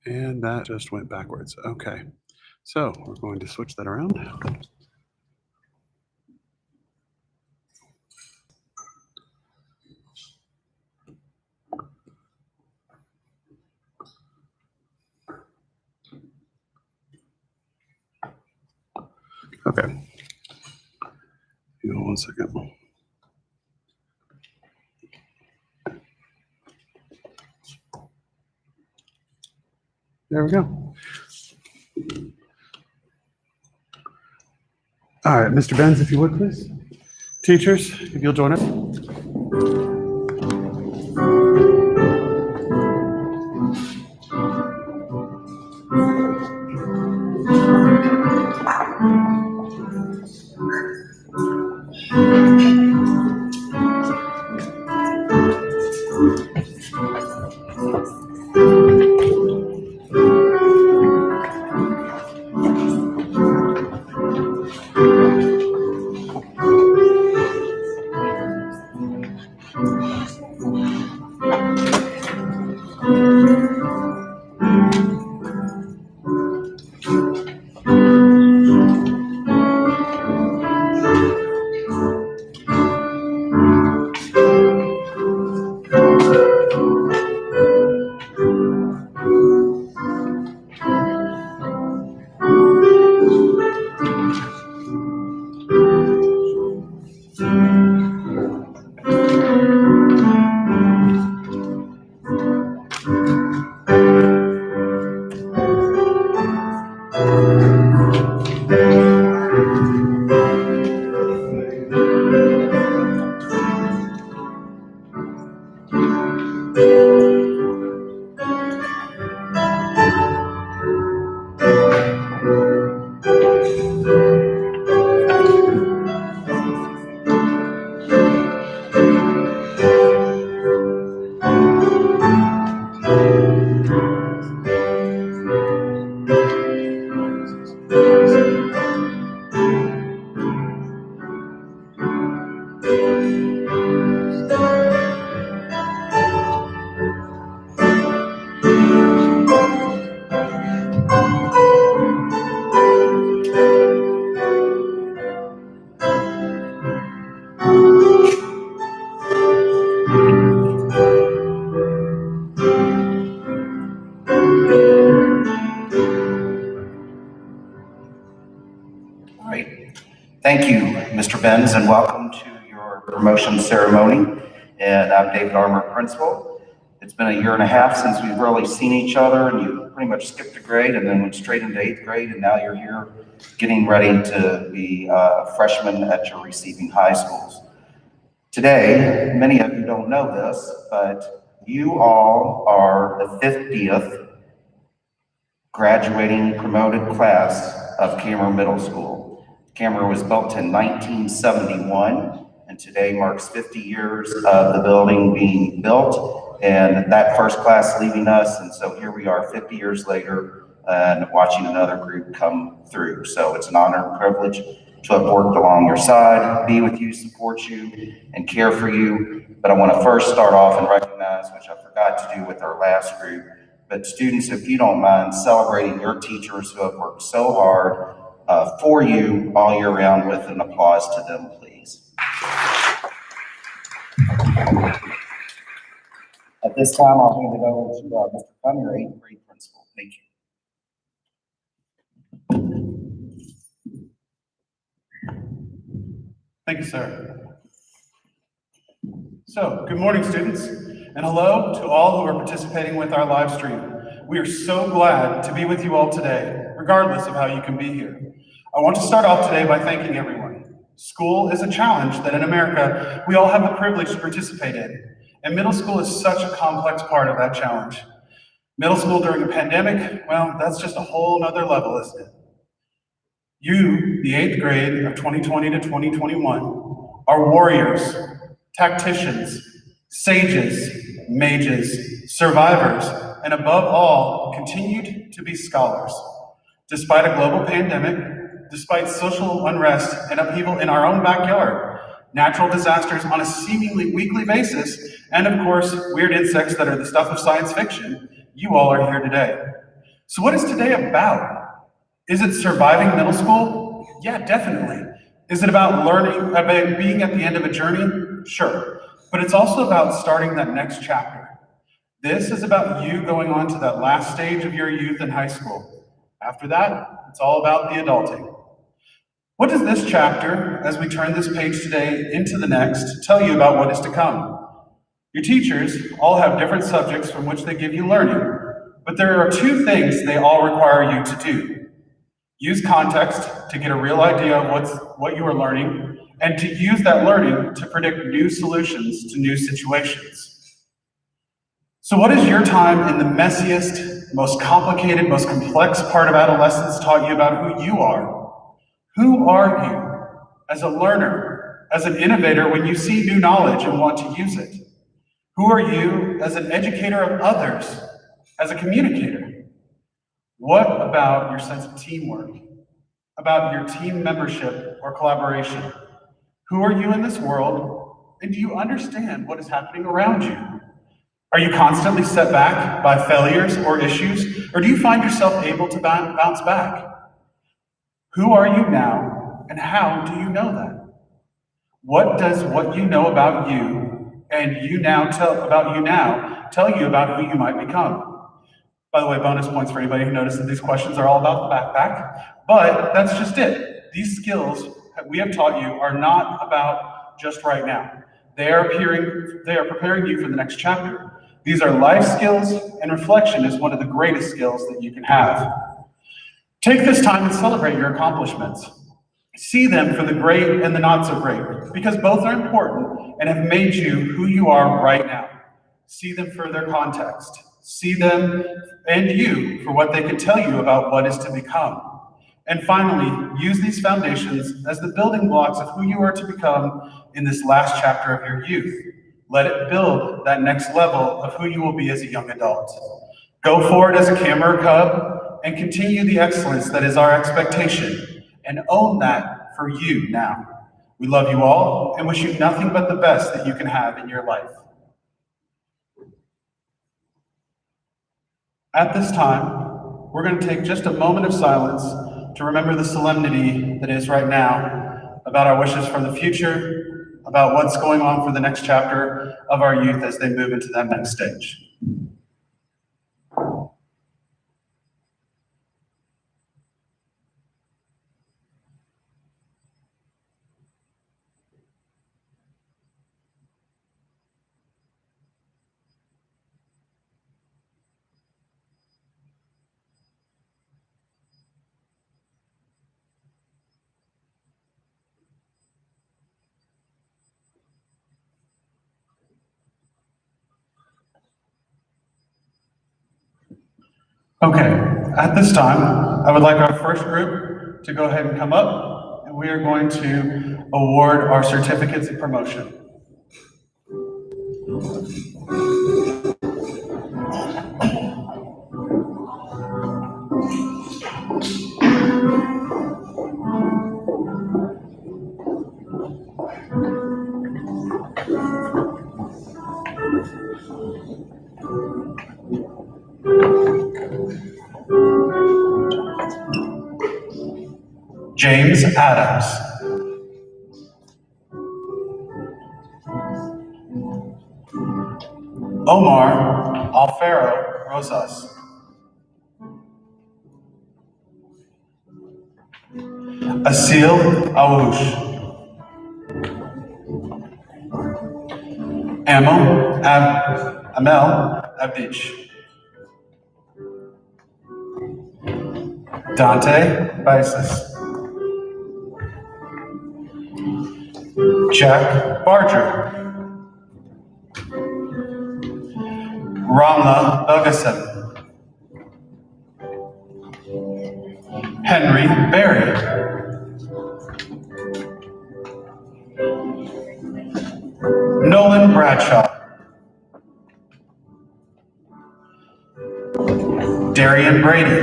And that just went backwards. Okay, so we're going to switch that around. Okay. Hang on 1 second. There we go. All right, Mr. Benz, if you would, please. Teachers, if you'll join us. Thank you, Mr. Benz, and welcome to your promotion ceremony. And I'm David Armour, principal. It's been a year and a half since we've really seen each other, and you pretty much skipped a grade and then went straight into 8th grade, and now you're here getting ready to be freshmen at your receiving high schools. Today, many of you don't know this, but you all are the 50th graduating promoted class of Kammerer Middle School. Kammerer was built in 1971, and today marks 50 years of the building being built, and that first class leaving us, and so here we are 50 years later and watching another group come through. So it's an honor and privilege to have worked along your side, be with you, support you, and care for you. But I want to first start off and recognize, which I forgot to do with our last group, but students, if you don't mind, celebrating your teachers who have worked so hard for you all year round with an applause to them, please. At this time, I'll hand it over to Mr. Kammerer, 8th grade principal. Thank you. Thank you, sir. So, good morning, students, and hello to all who are participating with our live stream. We are so glad to be with you all today, regardless of how you can be here. I want to start off today by thanking everyone. School is a challenge that in America, we all have the privilege to participate in, and middle school is such a complex part of that challenge. Middle school during a pandemic, well, that's just a whole nother level, isn't it? You, the 8th grade of 2020 to 2021, are warriors, tacticians, sages, mages, survivors, and above all, continued to be scholars. Despite a global pandemic, despite social unrest and upheaval in our own backyard, natural disasters on a seemingly weekly basis, and of course, weird insects that are the stuff of science fiction, you all are here today. So what is today about? Is it surviving middle school? Yeah, definitely. Is it about learning, about being at the end of a journey? Sure. But it's also about starting that next chapter. This is about you going on to that last stage of your youth in high school. After that, it's all about the adulting. What does this chapter, as we turn this page today into the next, tell you about what is to come? Your teachers all have different subjects from which they give you learning, but there are two things they all require you to do. Use context to get a real idea of what you are learning, and to use that learning to predict new solutions to new situations. So what has your time in the messiest, most complicated, most complex part of adolescence taught you about who you are? Who are you as a learner, as an innovator when you see new knowledge and want to use it? Who are you as an educator of others, as a communicator? What about your sense of teamwork? About your team membership or collaboration? Who are you in this world, and do you understand what is happening around you? Are you constantly set back by failures or issues, or do you find yourself able to bounce back? Who are you now, and how do you know that? What does what you know about you and you now tell you about who you might become? By the way, bonus points for anybody who noticed that these questions are all about the backpack, but that's just it. These skills that we have taught you are not about just right now. They are preparing you for the next chapter. These are life skills, and reflection is one of the greatest skills that you can have. Take this time and celebrate your accomplishments. See them for the great and the not so great, because both are important and have made you who you are right now. See them for their context. See them and you for what they can tell you about what is to become. And finally, use these foundations as the building blocks of who you are to become in this last chapter of your youth. Let it build that next level of who you will be as a young adult. Go forward as a Kammerer cub and continue the excellence that is our expectation, and own that for you now. We love you all and wish you nothing but the best that you can have in your life. At this time, we're going to take just a moment of silence to remember the solemnity that is right now about our wishes for the future, about what's going on for the next chapter of our youth as they move into that next stage. Okay, at this time, I would like our first group to go ahead and come up, and we are going to award our certificates of promotion. James Adams. Omar Alfaro Rosas. Asil Awush. Amel Abdich. Dante Bisis. Jack Barger. Ramla Bagasan. Henry Berry. Nolan Bradshaw. Darian Brady.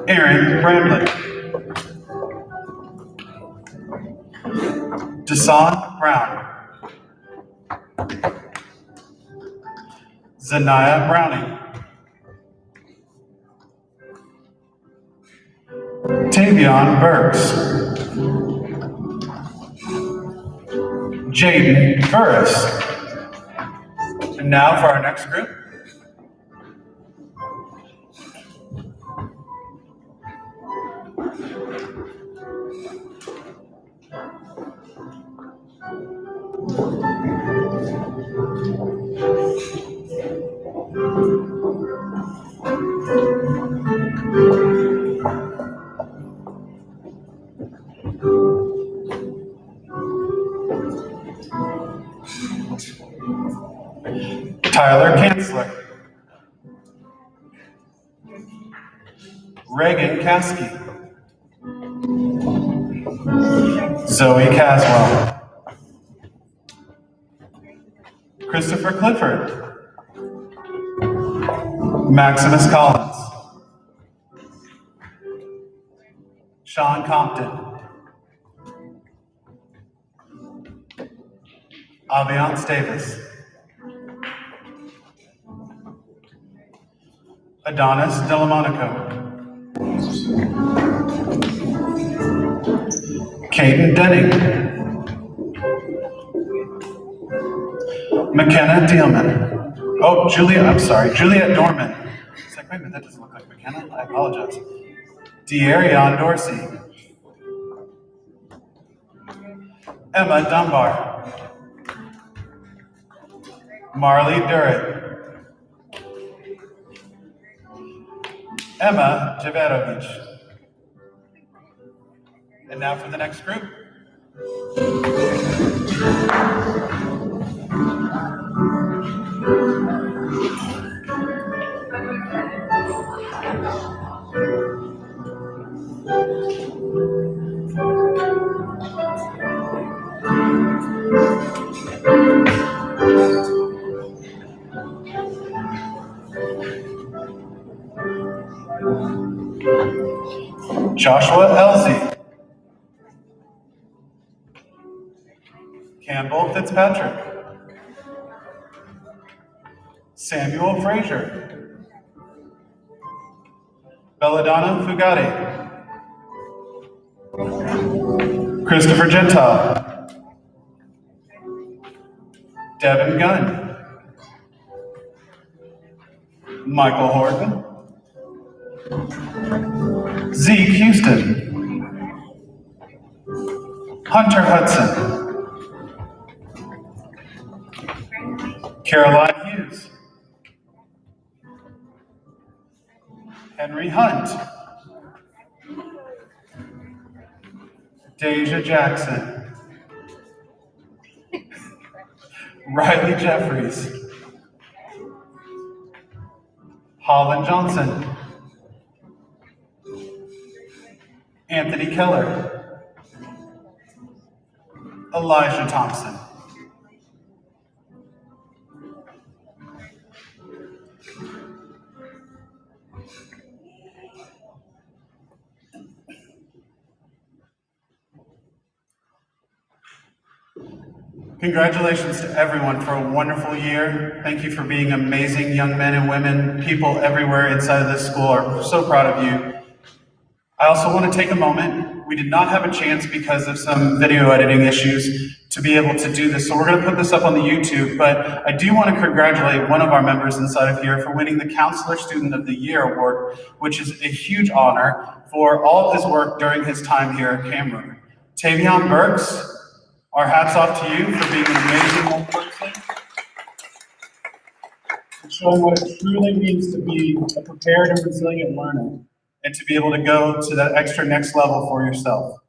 Aaron Bramlett. Desan Brown. Zanaya Browning, Tavion Burks, Jaden Burris. And now for our next group. Tyler Kanzler, Reagan Caskey, Zoe Caswell, Christopher Clifford, Maximus Collins, Sean Compton, Aviance Davis, Adonis Delmonico, Caden Denning, McKenna Dealman. Oh, Juliet Dorman. It's like, wait a minute, that doesn't look like McKenna. I apologize. De'Arion Dorsey, Emma Dunbar, Marley Durrett, Emma Javerovich. And now for the next group. Joshua Elsie, Campbell Fitzpatrick, Samuel Frazier, Belladonna Fugate, Christopher Gentile, Devin Gunn, Michael Horton, Zeke Houston, Hunter Hudson, Caroline Hughes, Henry Hunt, Deja Jackson, Riley Jeffries, Holland Johnson, Anthony Keller, Elijah Thompson. Congratulations to everyone for a wonderful year. Thank you for being amazing young men and women. People everywhere inside of this school are so proud of you. I also want to take a moment. We did not have a chance because of some video editing issues to be able to do this, so we're going to put this up on the YouTube, but I do want to congratulate one of our members inside of here for winning the Counselor Student of the Year Award, which is a huge honor for all of his work during his time here at Kammerer. Tavion Burks, our hats off to you for being an amazing young person, and showing what it truly means to be a prepared and resilient learner, and to be able to go to that extra next level for yourself.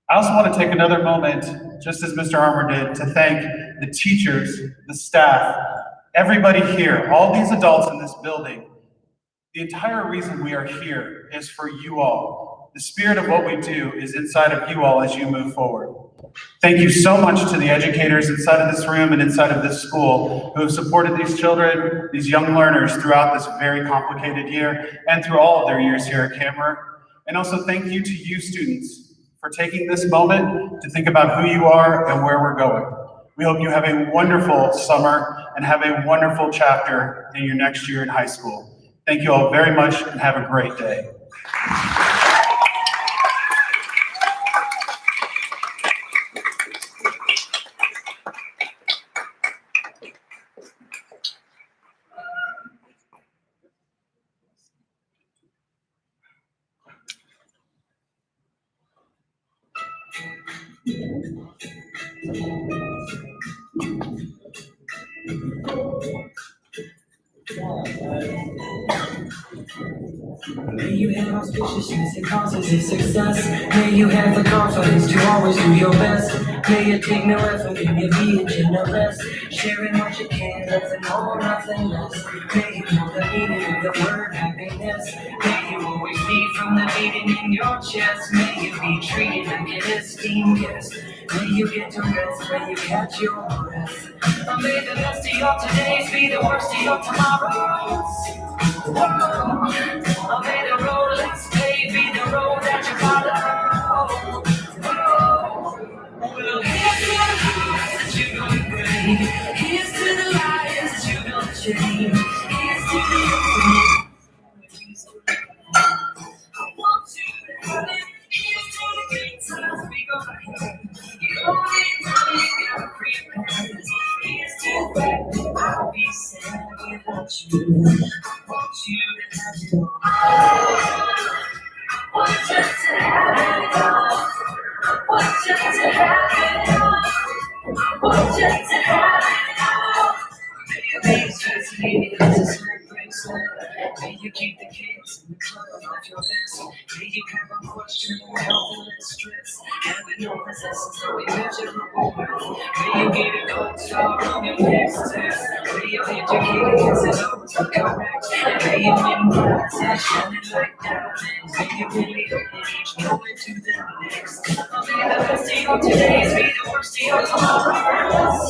I also want to take another moment, just as Mr. Armour did, to thank the teachers, the staff, everybody here, all these adults in this building. The entire reason we are here is for you all. The spirit of what we do is inside of you all as you move forward. Thank you so much to the educators inside of this room and inside of this school who have supported these children, these young learners throughout this very complicated year and through all of their years here at Kammerer. And also thank you to you students for taking this moment to think about who you are and where we're going. We hope you have a wonderful summer and have a wonderful chapter in your next year in high school. Thank you all very much and have a great day. May you have auspiciousness and causes of success. May you have the confidence to always do your best. May you take no effort in your being generous. Sharing what you can, nothing more, nothing less. May you know the meaning of the word happiness. May you always lead from the beating in your chest. May you be treated like an esteemed guest. May you get to rest when you catch your breath. May the best of your todays be the worst of your tomorrows. May the road less paved be the road that you follow. Well, here's to the lives that you're gonna bring. Here's to the lives that you're gonna change. Here's to the I want you to have it. Here's to the good times we gonna have. You don't need money, you gotta prepare. Here's to the fact that I'll be sad without you. I want you to have it all. I want you to have it all. I want you to have it all. I want you to have it all. May you stress me as a sweat breaks down. May you keep the kids in the club of your best. May you have a question of health and stress. Having no possessions, no immeasurable wealth. May you get a gold star on your next test. May you educate kids and know what's correct. And may you win prizes shining like diamonds. May you really earn each moment to the next. May the best of your todays be the worst of your tomorrows.